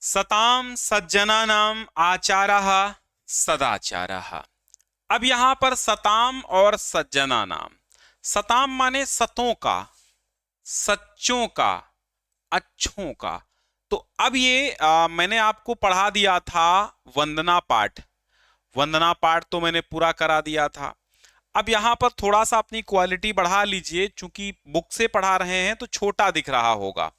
सताम सज्जनानाम आचारः सदाचारः। अब यहां पर सताम और सज्जनानाम, सताम माने सतों का, सच्चों का, अच्छों का। तो अब ये मैंने आपको पढ़ा दिया था वंदना पाठ। वंदना पाठ तो मैंने पूरा करा दिया था। अब यहां पर थोड़ा सा अपनी क्वालिटी बढ़ा लीजिए, चूंकि बुक से पढ़ा रहे हैं तो छोटा दिख रहा होगा।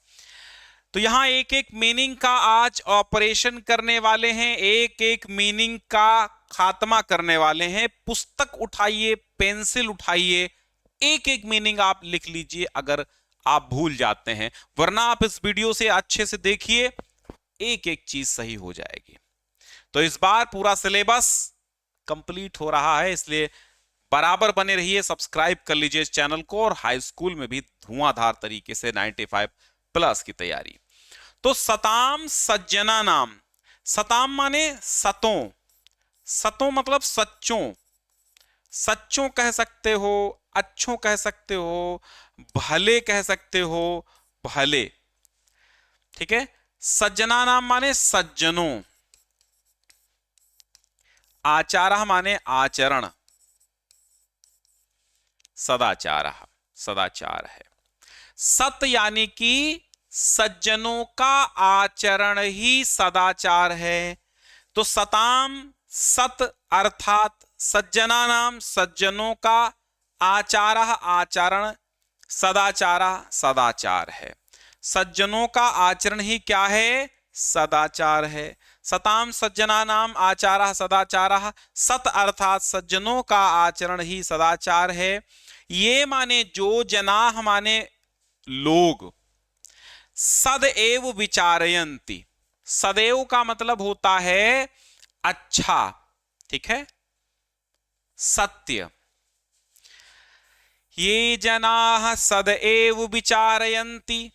तो यहां एक एक मीनिंग का आज ऑपरेशन करने वाले हैं, एक एक मीनिंग का खात्मा करने वाले हैं। पुस्तक उठाइए, पेंसिल उठाइए, एक एक मीनिंग आप लिख लीजिए अगर आप भूल जाते हैं, वरना आप इस वीडियो से अच्छे से देखिए, एक एक चीज सही हो जाएगी। तो इस बार पूरा सिलेबस कंप्लीट हो रहा है, इसलिए बराबर बने रहिए, सब्सक्राइब कर लीजिए इस चैनल को, और हाई स्कूल में भी धुआंधार तरीके से 95 प्लस की तैयारी। तो सताम सज्जना नाम, सताम माने सतों, सतों मतलब सच्चों, सच्चों कह सकते हो, अच्छों कह सकते हो, भले कह सकते हो, भले। ठीक है। सज्जना नाम माने सज्जनों, आचारः माने आचरण, सदाचार, सदाचार है। सत यानी कि सज्जनों का आचरण ही सदाचार है। तो सताम सत अर्थात सज्जना नाम, सज्जनों का, आचार आचरण, सदाचार सदाचार है। सज्जनों का आचरण ही क्या है? सदाचार है। सताम सज्जना नाम आचार सदाचार, सत अर्थात सज्जनों का आचरण ही सदाचार है। ये माने जो, जनाह माने लोग, सदैव विचारयंती, सदैव का मतलब होता है अच्छा, ठीक है, सत्य। ये जनाः सदैव विचारयंती,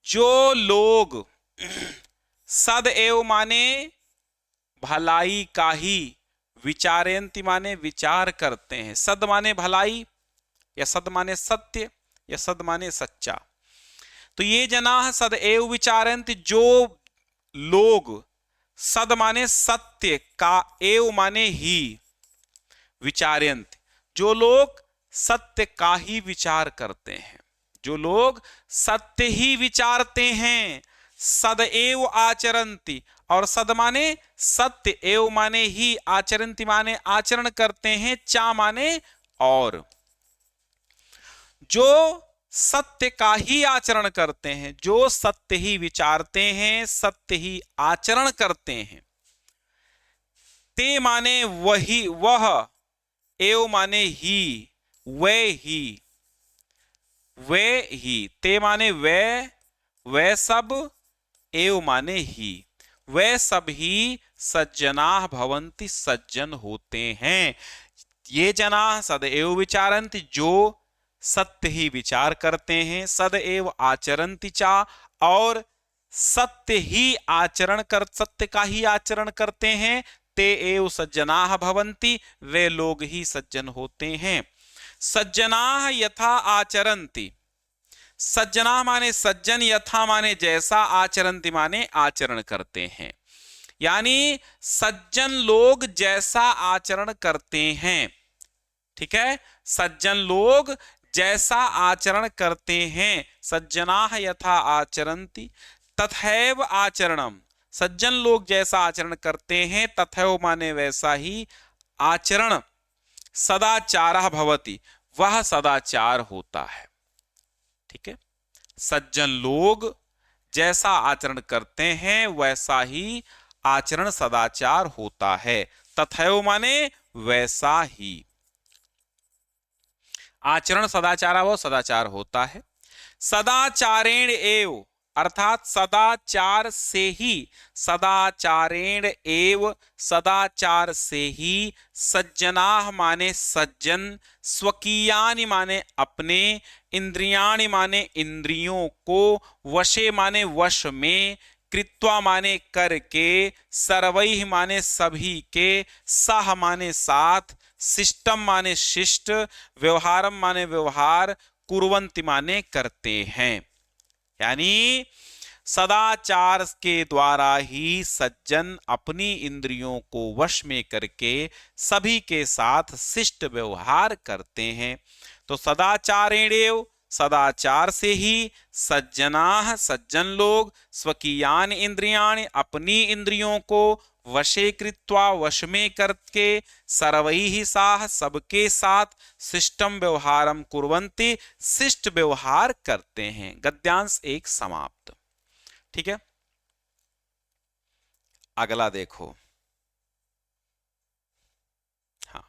जो लोग, सदैव माने भलाई का ही, विचारयंती माने विचार करते हैं। सद माने भलाई, या सद माने सत्य, या सद माने सच्चा। तो ये जनाः सदैव विचारयंती, जो लोग, सद माने सत्य का, एव माने ही, विचारयंती, जो लोग सत्य का ही विचार करते हैं, जो लोग सत्य ही विचारते हैं। सदैव आचरंती, और सद माने सत्य, एव माने ही, आचरंती माने आचरण करते हैं, चा माने और। जो सत्य का ही आचरण करते हैं, जो सत्य ही विचारते हैं, सत्य ही आचरण करते हैं। ते माने वही, वह, एव माने ही, वे ही, वे ही, ते माने वे सब, एव माने ही, वे सब ही सज्जनाः भवन्ति, सज्जन होते हैं। ये जनाः सदैव विचारन्ति, जो सत्य ही विचार करते हैं, सदैव आचरन्ति चा, और सत्य ही आचरण कर, सत्य का ही आचरण करते हैं। ते एव सज्जनाः भवन्ति, वे लोग ही सज्जन होते हैं। सज्जनाः यथा आचरन्ति, सज्जना माने सज्जन, यथा माने जैसा, आचरन्ति माने आचरण करते हैं। यानी सज्जन लोग जैसा आचरण करते हैं, ठीक है, सज्जन लोग जैसा आचरण करते हैं। सज्जनाः यथा आचरन्ति तथैव आचरणम, सज्जन लोग जैसा आचरण करते हैं, तथैव माने वैसा ही आचरण, सदाचारः भवति, वह सदाचार होता है। ठीक है, सज्जन लोग जैसा आचरण करते हैं वैसा ही आचरण सदाचार होता है। तथैव माने वैसा ही आचरण सदाचार, वो सदाचार होता है। सदाचारेण एव, अर्थात सदाचार से ही, सदाचारेण एव, सदाचार से ही, सज्जनाः माने सज्जन, स्वकीयानि माने अपने, इंद्रियाणि माने इंद्रियों को, वशे माने वश में, कृत्वा माने करके, सर्वैः माने सभी के, सह माने साथ, शिष्टम माने शिष्ट, व्यवहारम माने व्यवहार, कुर्वन्ति माने करते हैं। यानी सदाचार के द्वारा ही सज्जन अपनी इंद्रियों को वश में करके सभी के साथ शिष्ट व्यवहार करते हैं। तो सदाचारेणेव, सदाचार से ही सज्जनाः, सज्जन लोग, स्वकीयान इंद्रियाणि, अपनी इंद्रियों को वशे कृत्वा, वश में करके, सर्वैः साः, सबके साथ, शिष्टम व्यवहारम कुर्वन्ति, शिष्ट व्यवहार करते हैं। गद्यांश 1 समाप्त। ठीक है, अगला देखो। हाँ,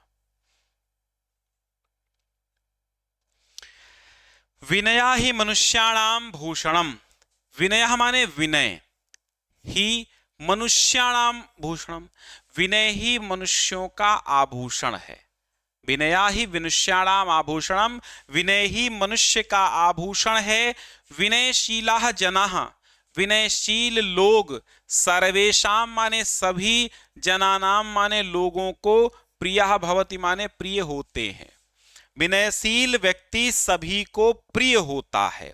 विनया ही मनुष्याणाम भूषणम। विनय माने विनय, ही मनुष्याणाम भूषणम, विनय ही मनुष्यों का आभूषण है। विनया ही मनुष्याणाम आभूषणम, विनय ही मनुष्य का आभूषण है। विनयशीलाः जनाः, विनयशील लोग, सर्वेषाम माने सभी, जनानाम माने लोगों को, प्रियः भवति माने प्रिय होते हैं। विनयशील व्यक्ति सभी को प्रिय होता है।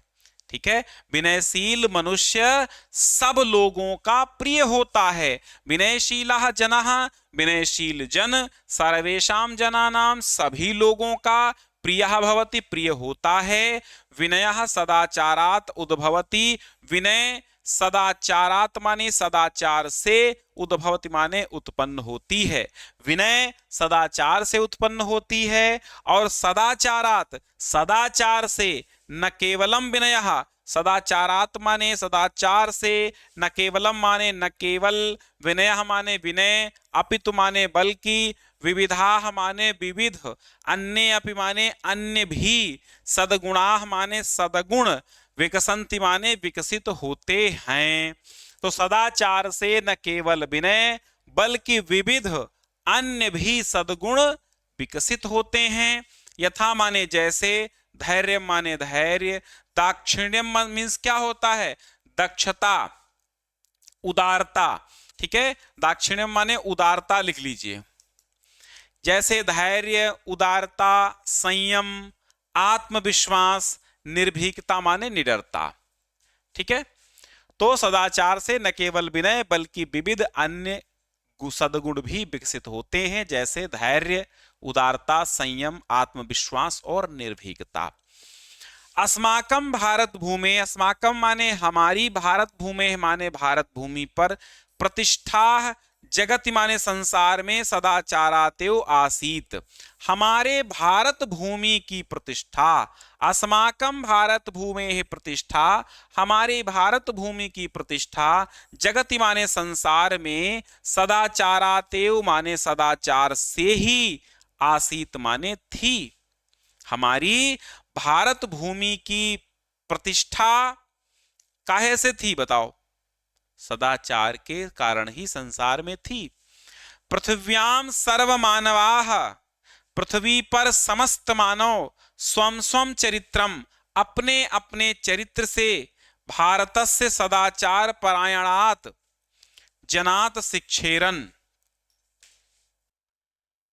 ठीक है, विनयशील मनुष्य सब लोगों का प्रिय होता है। विनयशीलाः जनाः, विनयशील जन, सर्वेषां जनानां, सभी लोगों का, प्रियः भवति प्रिय होता है। विनयः सदाचारात् उद्भवति, विनय सदाचारात् माने सदाचार से, उद्भवति माने उत्पन्न होती है। विनय सदाचार से उत्पन्न होती है, और सदाचारात्, सदाचार से, न केवलम विनयः, सदाचारात् माने सदाचार से, न केवलम माने न केवल, विनयः माने विनय, अपितु माने बल्कि, विविधाः माने विविध, अन्ये अपि माने अन्य भी, सद्गुणाः माने सद्गुण, विकसन्ति माने विकसित होते हैं। तो सदाचार से न केवल विनय बल्कि विविध अन्य भी सद्गुण विकसित होते हैं। यथा माने जैसे, धैर्य माने धैर्य, दाक्षिण्यम मीन्स क्या होता है, दक्षता, उदारता। ठीक है, दाक्षिण्यम माने उदारता लिख लीजिए। जैसे धैर्य, उदारता, संयम, आत्मविश्वास, निर्भीकता माने निडरता। ठीक है, तो सदाचार से न केवल विनय बल्कि विविध अन्य सद्गुण भी विकसित होते हैं, जैसे धैर्य, उदारता, संयम, आत्मविश्वास और निर्भीकता। अस्माकं भारत भूमि, अस्माकं माने हमारी, भारत भूमि माने भारत भूमि पर, प्रतिष्ठा जगति माने संसार में, सदाचारातेव आसीत, हमारे भारत भूमि की प्रतिष्ठा। अस्माकं भारत भूमि प्रतिष्ठा, हमारे भारत भूमि की प्रतिष्ठा, जगति माने संसार में, सदाचारातेव माने सदाचार से ही, आसीत माने थी। हमारी भारत भूमि की प्रतिष्ठा काहे से थी बताओ, सदाचार के कारण ही संसार में थी। पृथिव्याम सर्व मानवाः, पृथ्वी पर समस्त मानव, स्वम स्वम चरित्रम, अपने अपने चरित्र से, भारतस्य सदाचार परायणात् जनात् शिक्षेरन्।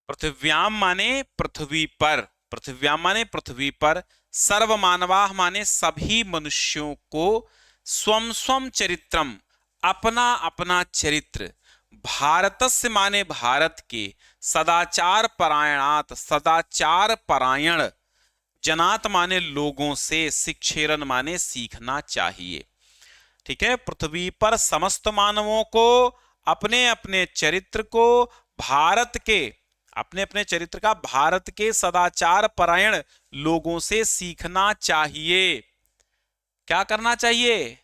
पृथिव्याम माने पृथ्वी पर, पृथिव्याम माने पृथ्वी पर, सर्व मानवाः माने सभी मनुष्यों को, स्वम स्वम चरित्रम अपना अपना चरित्र, भारतस्य माने भारत के, सदाचार परायणात् सदाचार परायण, जनात माने लोगों से, शिक्षेरन माने सीखना चाहिए। ठीक है, पृथ्वी पर समस्त मानवों को अपने अपने चरित्र को, भारत के, अपने अपने चरित्र का भारत के सदाचार परायण लोगों से सीखना चाहिए। क्या करना चाहिए,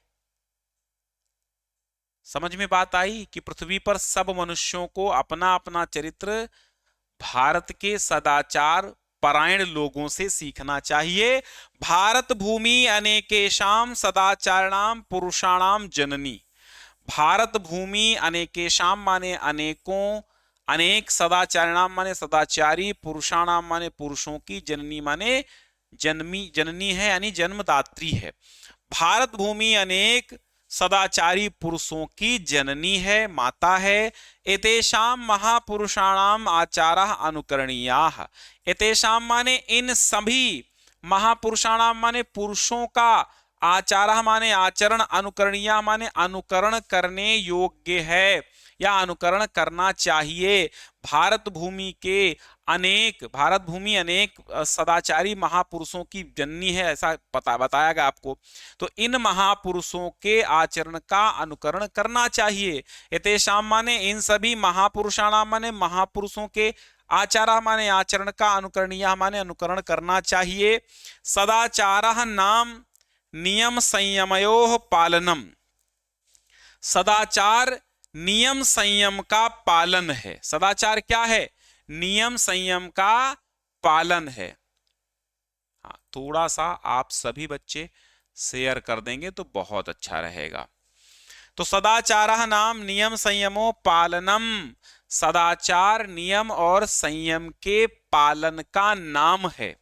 समझ में बात आई कि पृथ्वी पर सब मनुष्यों को अपना अपना चरित्र भारत के सदाचार परायण लोगों से सीखना चाहिए। भारत भूमि अनेकेशाम सदाचारणाम पुरुषाणाम जननी, भारत भूमि अनेकेशाम माने अनेकों, अनेक, सदाचारणाम माने सदाचारी, पुरुषाणाम माने पुरुषों की, जननी माने जन्मी, जननी है यानी जन्मदात्री है। भारत भूमि अनेक सदाचारी पुरुषों की जननी है, माता है। एतेषाम महापुरुषाणाम आचारः अनुकरणीयाः, एतेषाम माने इन सभी, महापुरुषाणाम माने पुरुषों का, आचारः माने आचरण, अनुकरणीय माने अनुकरण करने योग्य है या अनुकरण करना चाहिए। भारत भूमि अनेक सदाचारी महापुरुषों की जननी है, ऐसा बताया गया आपको। तो इन महापुरुषों के आचरण का अनुकरण करना चाहिए। एतेषाम माने इन सभी महापुरुषाणाम माने महापुरुषों के, आचारः माने आचरण का, अनुकरणीय माने अनुकरण करना चाहिए। सदाचारः नाम नियम संयमयोः पालनम। सदाचार नियम संयम का पालन है। सदाचार क्या है? नियम संयम का पालन है। हाँ, थोड़ा सा आप सभी बच्चे शेयर कर देंगे तो बहुत अच्छा रहेगा। तो सदाचारः नाम नियम संयमो पालनम। सदाचार नियम और संयम के पालन का नाम है।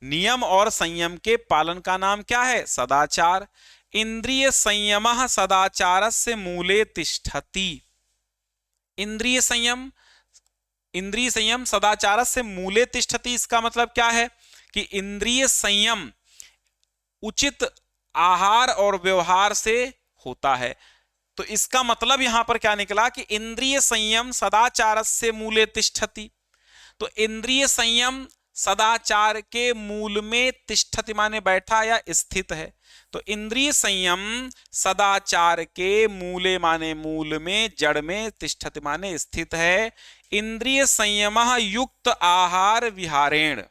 नियम और संयम के पालन का नाम क्या है? सदाचार। इंद्रिय संयमः सदाचारस्य मूले तिष्ठति। इंद्रिय संयम सदाचारस्य मूले तिष्ठति। इसका मतलब क्या है कि इंद्रिय संयम उचित आहार और व्यवहार से होता है। तो इसका मतलब यहां पर क्या निकला कि इंद्रिय संयम सदाचारस्य मूले तिष्ठति। तो इंद्रिय संयम सदाचार के मूल में तिष्ठति माने बैठा या स्थित है। तो इंद्रिय संयम सदाचार के मूले माने मूल में, जड़ में, तिष्ठति माने स्थित है। इंद्रिय संयमः युक्त आहार विहारेण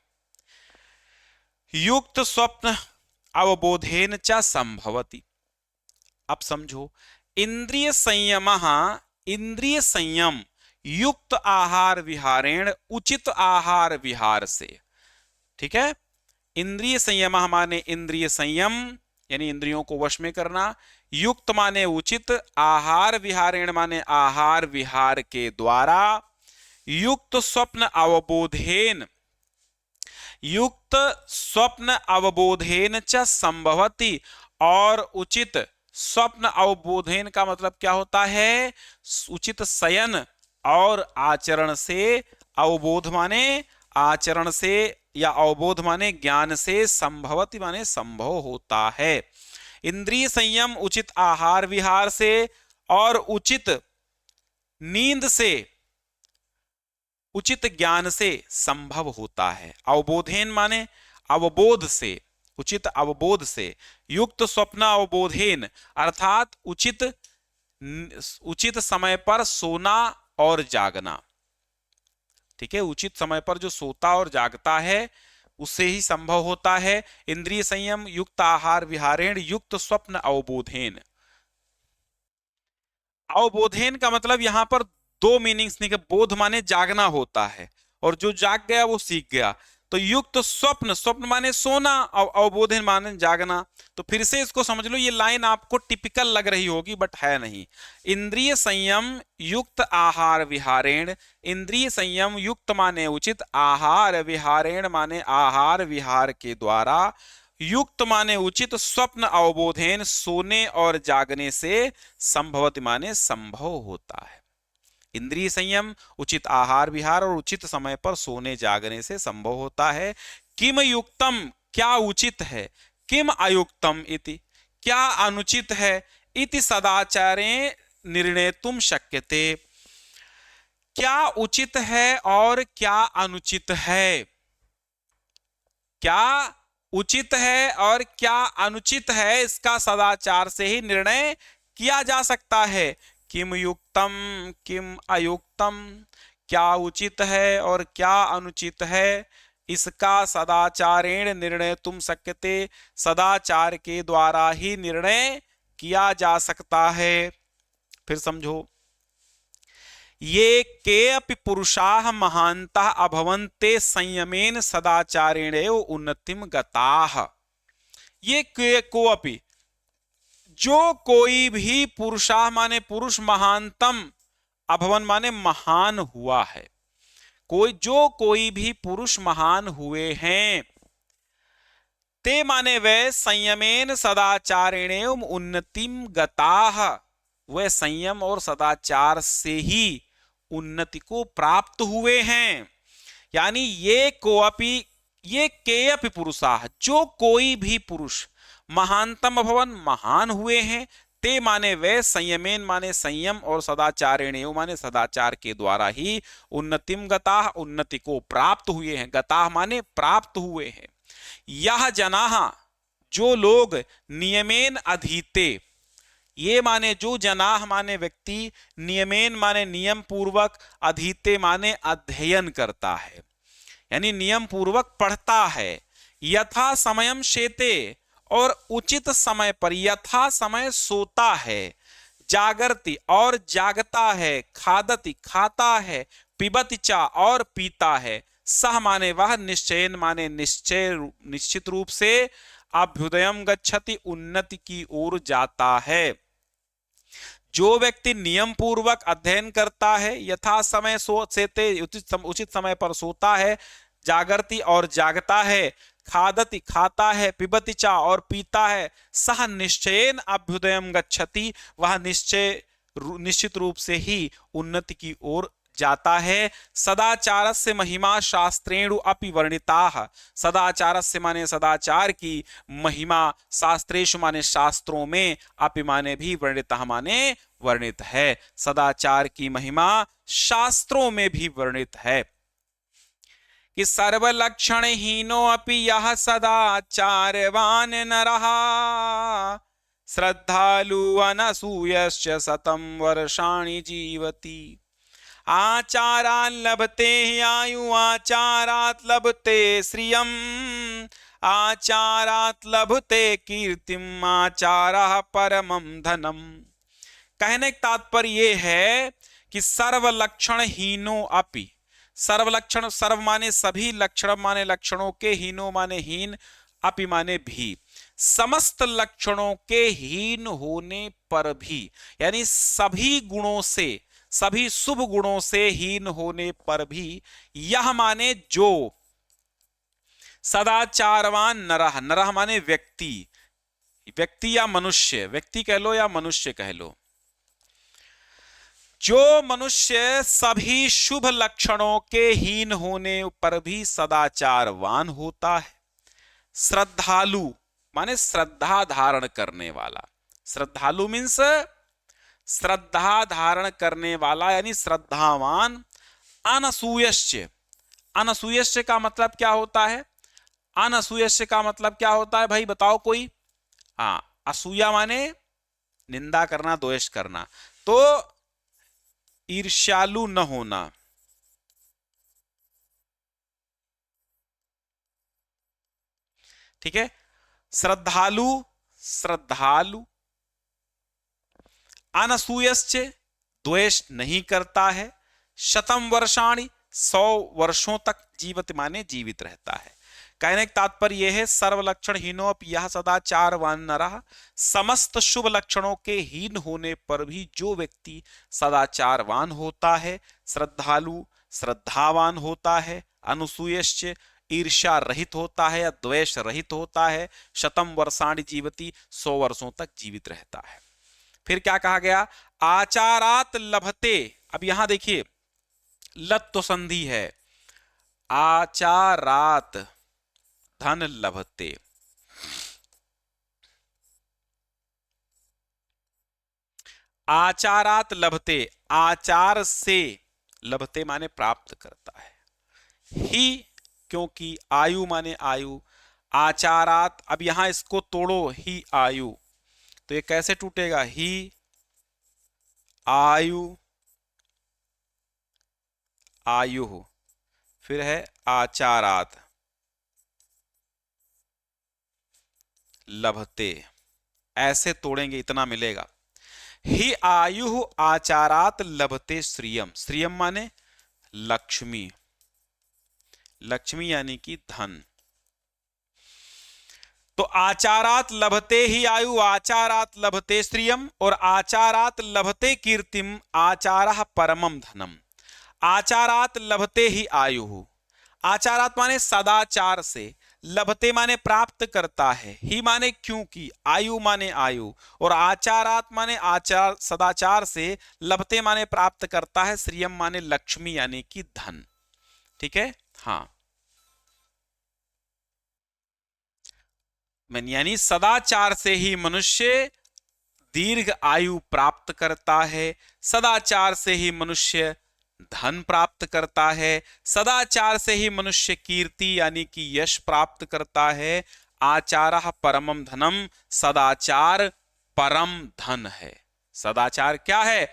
युक्त स्वप्न अवबोधेन च संभवति। अब समझो, इंद्रिय संयम युक्त आहार विहारेण, उचित आहार विहार से। ठीक है, इंद्रिय संयम माने इंद्रिय संयम यानी इंद्रियों को वश में करना, युक्त माने उचित, आहार विहारेण माने आहार विहार के द्वारा, युक्त स्वप्न अवबोधेन च संभवति। और उचित स्वप्न अवबोधेन का मतलब क्या होता है? उचित शयन और आचरण से। अवबोध माने आचरण से या अवबोध माने ज्ञान से, संभवति माने संभव होता है। इंद्रिय संयम उचित आहार विहार से और उचित नींद से, उचित ज्ञान से संभव होता है। अवबोधेन माने अवबोध से, उचित अवबोध से। युक्त स्वप्न अवबोधेन अर्थात उचित समय पर सोना और जागना। ठीक है, उचित समय पर जो सोता और जागता है उससे ही संभव होता है। इंद्रिय संयम युक्त आहार विहारेण युक्त स्वप्न अवबोधेन। अवबोधेन का मतलब यहां पर दो मीनिंग्स निकले। बोध माने जागना होता है और जो जाग गया वो सीख गया। तो युक्त स्वप्न, स्वप्न माने सोना और अवबोधन माने जागना। तो फिर से इसको समझ लो, ये लाइन आपको टिपिकल लग रही होगी बट है नहीं। इंद्रिय संयम युक्त आहार विहारेण, इंद्रिय संयम युक्त माने उचित, आहार विहारेण माने आहार विहार के द्वारा, युक्त माने उचित, स्वप्न अवबोधेन सोने और जागने से, संभवति माने संभव होता है। इंद्रिय संयम उचित आहार विहार और उचित समय पर सोने जागने से संभव होता है। किम युक्तम क्या उचित है, किम अयुक्तम इति क्या अनुचित है, इति सदाचारे निर्णेतुम शक्यते। क्या उचित है और क्या अनुचित है, क्या उचित है और क्या अनुचित है, इसका सदाचार से ही निर्णय किया जा सकता है। किम युक्तम किम अयुक्तम, क्या उचित है और क्या अनुचित है, इसका सदाचारेण निर्णय तुम शक्यते, सदाचार के द्वारा ही निर्णय किया जा सकता है। फिर समझो, ये के अपि पुरुषाः महान्तः अभवन्ते संयमेन सदाचारेण एव उन्नतिम गताः। ये के को अपि, जो कोई भी पुरुषाः माने पुरुष, महानतम, अभवन माने महान हुआ है, कोई भी पुरुष महान हुए हैं। ते माने वे संयमेन सदाचारेण एवं उन्नतिम गताः, वे संयम और सदाचार से ही उन्नति को प्राप्त हुए हैं। यानी ये के अपि पुरुषाः, जो कोई भी पुरुष, महानतम भवन महान हुए हैं, ते माने वे, संयमेन माने संयम, और सदाचारेणेव माने सदाचार के द्वारा ही उन्नतिम गताः उन्नति को प्राप्त हुए हैं, गताः माने प्राप्त हुए हैं। यह जनाः जो लोग नियमेन अधीते, ये माने जो जनाह माने व्यक्ति, नियमेन माने नियम पूर्वक, अधीते माने अध्ययन करता है, यानी नियम पूर्वक पढ़ता है। यथा समयम शेते, और उचित समय पर, यथा समय सोता है, जागरति और जागता है, खादति खाता है, पिबति चा और पीता है, सह माने वह, निश्चयन माने निश्चय निश्चित रूप से, अभ्युदयम गच्छति उन्नति की ओर जाता है। जो व्यक्ति नियम पूर्वक अध्ययन करता है, यथा समय सोते उचित समय पर सोता है, जागरति और जागता है, खादति खाता है, पिबति चा और पीता है, सह निश्चयेन अभ्युदयम गच्छति वह निश्चित रूप से ही उन्नति की ओर जाता है। सदाचारस्य महिमा शास्त्रेणु अपि वर्णिताः, सदाचारस्य माने सदाचार की महिमा, शास्त्रेषु माने शास्त्रों में, अपि माने भी, वर्णितः माने वर्णित है। सदाचार की महिमा शास्त्रों में भी वर्णित है कि सर्वलक्षण हीनो अपि यह सदाचारवान नरः, श्रद्धालु अनसूयश्च शतं वर्षाणि जीवति। आचारान् लभते आयु आचारात् लभते श्रियम्, आचारात् लभते कीर्तिम् आचारः परमं धनम्। कहने का तात्पर्य ये है कि सर्वलक्षण हीनो अपि, सर्वलक्षण, सर्व माने सभी, लक्षण माने लक्षणों के, हीनो माने हीन, अपि माने भी, समस्त लक्षणों के हीन होने पर भी, यानी सभी गुणों से, सभी शुभ गुणों से हीन होने पर भी, यह माने जो, सदाचारवान नरः, नरः माने व्यक्ति, व्यक्ति या मनुष्य, व्यक्ति कह लो या मनुष्य कह लो, जो मनुष्य सभी शुभ लक्षणों के हीन होने पर भी सदाचारवान होता है। श्रद्धालु माने श्रद्धा धारण करने वाला, श्रद्धालु मीन्स श्रद्धा धारण करने वाला, यानी श्रद्धावान। अनसूयश्च, अनसूयश्च का मतलब क्या होता है? अनसूयश्च का मतलब क्या होता है भाई, बताओ कोई? असूया माने निंदा करना, द्वेष करना, तो ईर्ष्यालु न होना। ठीक है, श्रद्धालु, श्रद्धालु। अनसूयश्च द्वेष नहीं करता है। शतम वर्षाणि 100 वर्षों तक जीवित माने जीवित रहता है। कहने का तात्पर्य यह है, सर्वलक्षण हीनोपि यह सदाचारवान नरः, समस्त शुभ लक्षणों के हीन होने पर भी जो व्यक्ति सदाचारवान होता है, श्रद्धालु श्रद्धावान होता है, अनुसूयश्च ईर्ष्या रहित होता है या द्वेष रहित होता है, शतम वर्षाणि जीवति 100 वर्षों तक जीवित रहता है। फिर क्या कहा गया? आचारात लभते। अब यहां देखिए, लत तो संधि है, आचारात धन लभते। आचारात लभते, आचार से, लभते माने प्राप्त करता है, ही क्योंकि आयु माने आयु, आचारात। अब यहां इसको तोड़ो, ही आयु, तो ये कैसे टूटेगा? ही आयु, आयु, फिर है आचारात लभते, ऐसे तोड़ेंगे इतना मिलेगा। ही आयु आचारात लभते श्रियम, श्रियम माने लक्ष्मी, लक्ष्मी यानी कि धन। तो आचारात लभते ही आयु, आचारात लभते श्रियम, और आचारात लभते कीर्तिम, आचारः परमम धनम। आचारात लभते ही आयु, आचारात माने सदाचार से, लभते माने प्राप्त करता है, ही माने क्योंकि, आयु माने आयु, और आचारात माने आचार सदाचार से, लभते माने प्राप्त करता है, श्रियम माने लक्ष्मी यानी कि धन। ठीक है, हाँ। यानी सदाचार से ही मनुष्य दीर्घ आयु प्राप्त करता है, सदाचार से ही मनुष्य धन प्राप्त करता है, सदाचार से ही मनुष्य कीर्ति यानी कि यश प्राप्त करता है। आचारः परमम धनम, सदाचार परम धन है। सदाचार क्या है?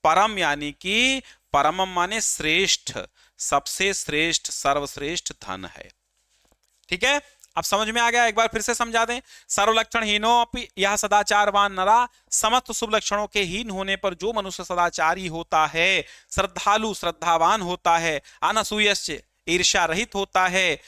परम यानी कि परमम माने श्रेष्ठ, सबसे श्रेष्ठ सर्वश्रेष्ठ धन है। ठीक है, अब समझ में आ गया? एक बार फिर से समझा दें। सर्वलक्षण हीनो अपि यह सदाचारवान नरा, समस्त शुभ लक्षणों के हीन होने पर जो मनुष्य सदाचारी होता है, श्रद्धालु श्रद्धावान होता है, अनसूयश्च ईर्ष्या रहित होता है,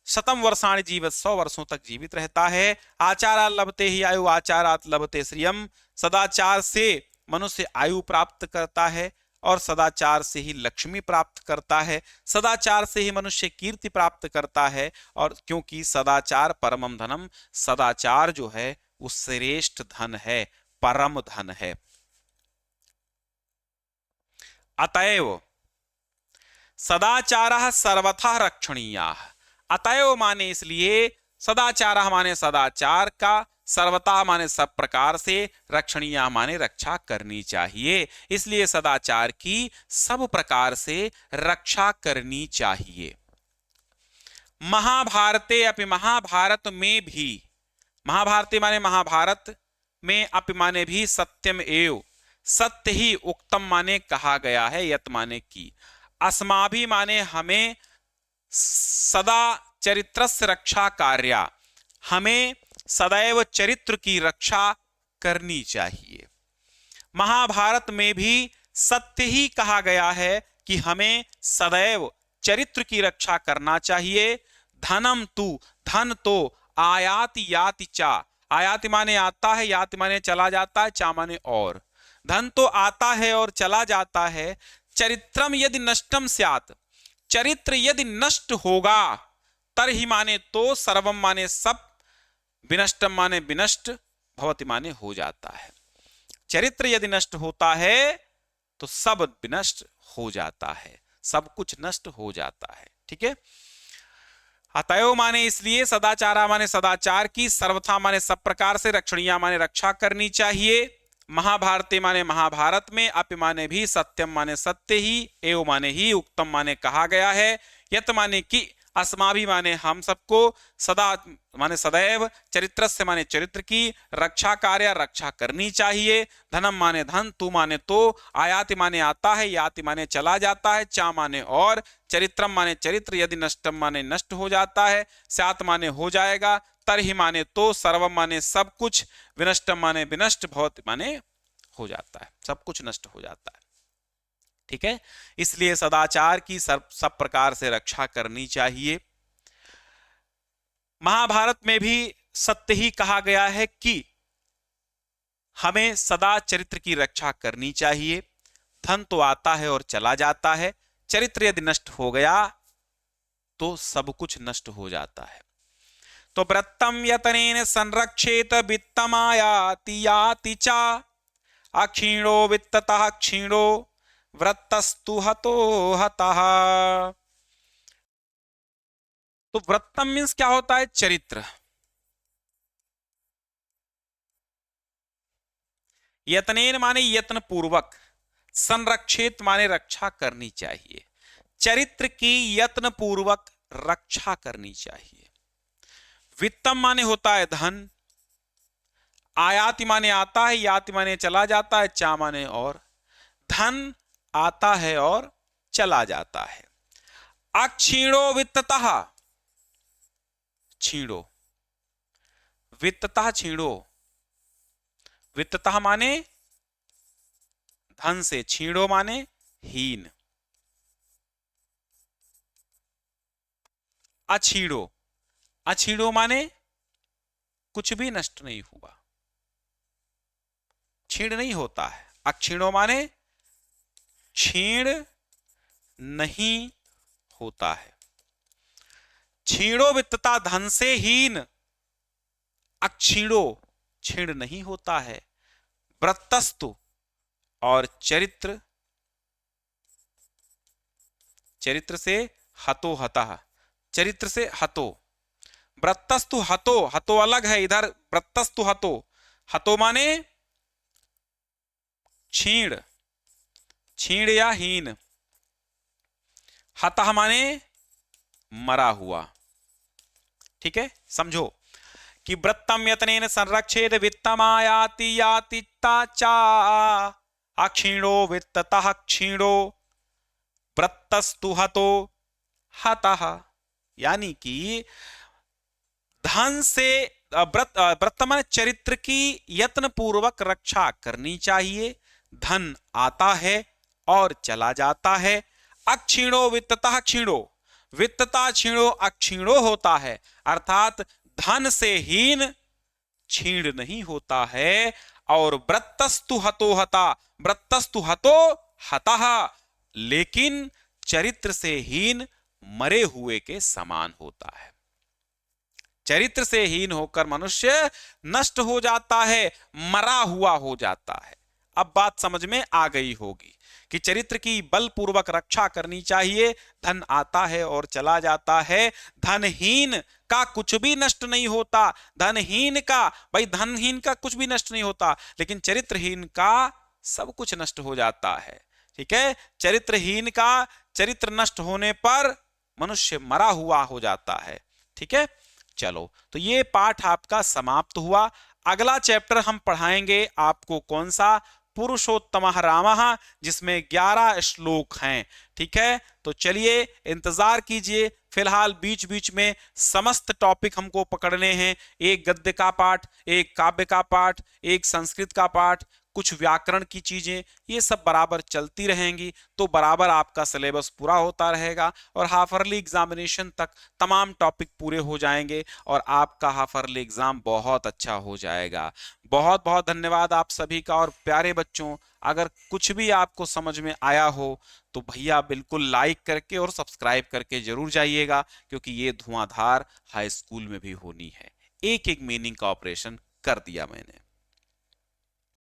शतम वर्षाणि जीवित 100 वर्षों तक जीवित रहता है, आचारात् लभते ही आयु आचारात् लभते श्रियम, सदाचार से मनुष्य आयु प्राप्त करता है और सदाचार से ही लक्ष्मी प्राप्त करता है, सदाचार से ही मनुष्य कीर्ति प्राप्त करता है। और क्योंकि सदाचार परमम धनम, सदाचार जो है वो श्रेष्ठ धन है, परम धन है। अतएव सदाचारः सर्वथा रक्षणीयाः, अतएव माने इसलिए, सदाचारः माने सदाचार का, सर्वथा माने सब प्रकार से, रक्षणीय माने रक्षा करनी चाहिए। इसलिए सदाचार की सब प्रकार से रक्षा करनी चाहिए। महाभारते अपि, महाभारत में भी, महाभारते माने महाभारत में, अपि माने भी, सत्यम एव सत्य ही, उक्तम माने कहा गया है, यत माने की, अस्माभि माने हमें, सदा चरित्रस्य रक्षा कार्या, हमें सदैव चरित्र की रक्षा करनी चाहिए। महाभारत में भी सत्य ही कहा गया है कि हमें सदैव चरित्र की रक्षा करना चाहिए। धनम तु, धन तो आयाति याति चा, आयाति माने आता है, याति माने चला जाता है, चा माने और, धन तो आता है और चला जाता है। चरित्रम यदि नष्टम स्यात्, चरित्र यदि नष्ट होगा, तरहि माने तो, सर्वम माने सब, विनष्टम माने विनष्ट, भवति माने हो जाता है। चरित्र यदि नष्ट होता है तो सब विनष्ट हो जाता है, सब कुछ नष्ट हो जाता है। ठीक है, अतएव माने इसलिए, सदाचारा माने सदाचार की, सर्वथा माने सब प्रकार से, रक्षणीय माने रक्षा करनी चाहिए। महाभारते माने महाभारत में, अपि माने भी, सत्यम माने सत्य ही, एव माने ही, उक्तम माने कहा गया है, यत माने कि, अस्माभि माने हम सबको, सदा माने सदैव, चरित्र से माने चरित्र की, रक्षा कार्य रक्षा करनी चाहिए। धनम माने धन, तू माने तो, आयाति माने आता है, याति माने चला जाता है, चा माने और, चरित्रम माने चरित्र, यदि नष्टम माने नष्ट हो जाता है, स्यात् माने हो जाएगा, तरहि माने तो, सर्वम माने सब कुछ, विनष्टम माने विनष्ट, भवति माने हो जाता है, सब कुछ नष्ट हो जाता है। ठीक है, इसलिए सदाचार की सब प्रकार से रक्षा करनी चाहिए। महाभारत में भी सत्य ही कहा गया है कि हमें सदा चरित्र की रक्षा करनी चाहिए। धन तो आता है और चला जाता है, चरित्र यदि नष्ट हो गया तो सब कुछ नष्ट हो जाता है। तो व्रतम यतनेन संरक्षेत वित्तमायाति याति चा, अक्षीणो वित्ततः क्षीणो व्रतस्तु हतो हतः। तो व्रतम मीन्स क्या होता है? चरित्र। यतनेन माने यत्न पूर्वक, संरक्षित माने रक्षा करनी चाहिए, चरित्र की यत्न पूर्वक रक्षा करनी चाहिए। वित्तम माने होता है धन, आयाति माने आता है, याति माने चला जाता है, चा माने और, धन आता है और चला जाता है। अक्षीणो वित्ततः, छीणो, वित्ततः छीणो, वित्ततः माने धन से, छीणो माने हीन। अछीणो, अछीणो माने कुछ भी नष्ट नहीं हुआ, छीण नहीं होता है। अक्षीणो माने छीण नहीं होता है। छीणो वित्तता, धन से हीन, अक्षीणो छीण नहीं होता है। व्रतस्तु, और चरित्र, चरित्र से हतो हतः, चरित्र से हतो, वृत्तस्तु हतो, हतो अलग है इधर, वृत्तस्तु हतो, हतो माने छीण, छीण या हीन, हतः माने मरा हुआ। ठीक है, समझो कि वृत्तम यत्नेन संरक्षेत वित्तमायाति याति चा अक्षीणो वित्ततः क्षीणो वृत्तस्तु हतो हतः। यानी कि धन से वर्तमान चरित्र की यत्न पूर्वक रक्षा करनी चाहिए। धन आता है और चला जाता है। अक्षीणो वित्ततः क्षीणो, वित्तता क्षीणो अक्षीणो होता है, अर्थात धन से हीन क्षीण नहीं होता है। और वृत्तस्तु हतो हता, वृत्तस्तु हतो हतः, लेकिन चरित्र से हीन मरे हुए के समान होता है। चरित्र से हीन होकर मनुष्य नष्ट हो जाता है, मरा हुआ हो जाता है। अब बात समझ में आ गई होगी कि चरित्र की बलपूर्वक रक्षा करनी चाहिए। धन आता है और चला जाता है, धनहीन का कुछ भी नष्ट नहीं होता। धनहीन का, भाई धनहीन का कुछ भी नष्ट नहीं होता, लेकिन चरित्रहीन का सब कुछ नष्ट हो जाता है। ठीक है, चरित्रहीन का चरित्र नष्ट होने पर मनुष्य मरा हुआ हो जाता है। ठीक है, चलो तो ये पाठ आपका समाप्त हुआ। अगला चैप्टर हम पढ़ाएंगे आपको कौन सा, पुरुषोत्तमः रामः, जिसमें 11 श्लोक हैं। ठीक है, तो चलिए इंतजार कीजिए। फिलहाल बीच बीच में समस्त टॉपिक हमको पकड़ने हैं। एक गद्य का पाठ, एक काव्य का पाठ, एक संस्कृत का पाठ, कुछ व्याकरण की चीजें, ये सब बराबर चलती रहेंगी, तो बराबर आपका सिलेबस पूरा होता रहेगा और हाफ ईयरली एग्जामिनेशन तक तमाम टॉपिक पूरे हो जाएंगे और आपका हाफ ईयरली एग्जाम बहुत अच्छा हो जाएगा। बहुत बहुत धन्यवाद आप सभी का। और प्यारे बच्चों, अगर कुछ भी आपको समझ में आया हो तो भैया बिल्कुल लाइक करके और सब्सक्राइब करके जरूर जाइएगा, क्योंकि ये धुआंधार हाई स्कूल में भी होनी है। एक एक मीनिंग का ऑपरेशन कर दिया मैंने।